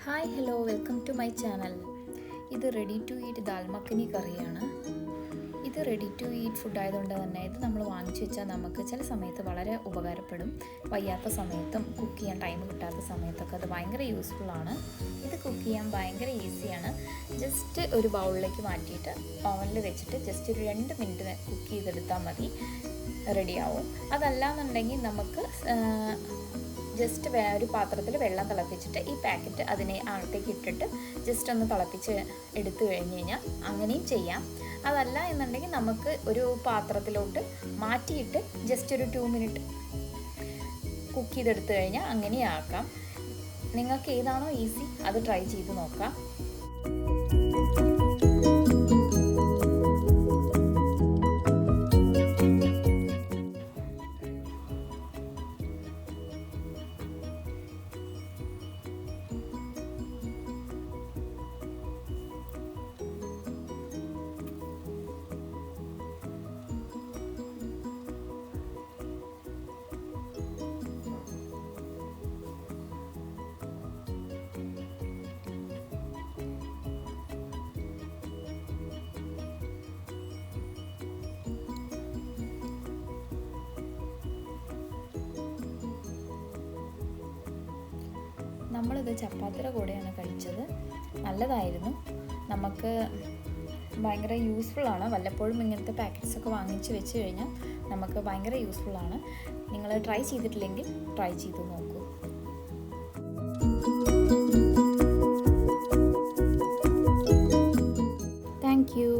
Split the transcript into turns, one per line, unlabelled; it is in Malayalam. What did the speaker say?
Hi hello welcome to my channel. ഇത് ready to eat dal makhani കറിയാണ്. ഇത് റെഡി ടു ഈറ്റ് ഫുഡ് ആയതുകൊണ്ട് തന്നെ ഇത് നമ്മൾ വാങ്ങിച്ചു വെച്ചാൽ നമുക്ക് ചില സമയത്ത് വളരെ ഉപകാരപ്പെടും. വയ്യാത്ത സമയത്തും കുക്ക് ചെയ്യാൻ ടൈം കിട്ടാത്ത സമയത്തൊക്കെ അത് ഭയങ്കര യൂസ്ഫുള്ളാണ്. ഇത് കുക്ക് ചെയ്യാൻ ഭയങ്കര ഈസിയാണ്. ജസ്റ്റ് ഒരു ബൗളിലേക്ക് മാറ്റിയിട്ട് ഓവനിൽ വെച്ചിട്ട് ജസ്റ്റ് ഒരു 2 മിനിറ്റ് കുക്ക് ചെയ്തെടുത്താൽ മതി, റെഡിയാവും. അതല്ലാന്നുണ്ടെങ്കിൽ നമുക്ക് ജസ്റ്റ് ഒരു പാത്രത്തിൽ വെള്ളം തിളപ്പിച്ചിട്ട് ഈ പാക്കറ്റ് അകത്തേക്ക് ഇട്ടിട്ട് ജസ്റ്റ് ഒന്ന് തിളപ്പിച്ച് എടുത്തു കഴിഞ്ഞ് കഴിഞ്ഞാൽ അങ്ങനെയും ചെയ്യാം. അതല്ല എന്നുണ്ടെങ്കിൽ നമുക്ക് ഒരു പാത്രത്തിലോട്ട് മാറ്റിയിട്ട് ജസ്റ്റ് ഒരു 2 മിനിറ്റ് കുക്ക് ചെയ്തെടുത്തു കഴിഞ്ഞാൽ അങ്ങനെയും ആക്കാം. നിങ്ങൾക്ക് ഏതാണോ ഈസി അത് ട്രൈ ചെയ്ത് നോക്കാം. നമ്മളിത് ചപ്പാത്തിയുടെ കൂടെയാണ് കഴിച്ചത്. നല്ലതായിരുന്നു. നമുക്ക് ഭയങ്കര യൂസ്ഫുള്ളാണ്. വല്ലപ്പോഴും ഇങ്ങനത്തെ പാക്കറ്റ്സൊക്കെ വാങ്ങിച്ച് വെച്ച് കഴിഞ്ഞാൽ നമുക്ക് ഭയങ്കര യൂസ്ഫുള്ളാണ്. നിങ്ങൾ ട്രൈ ചെയ്തിട്ടില്ലെങ്കിൽ ട്രൈ ചെയ്ത് നോക്കൂ. Thank you.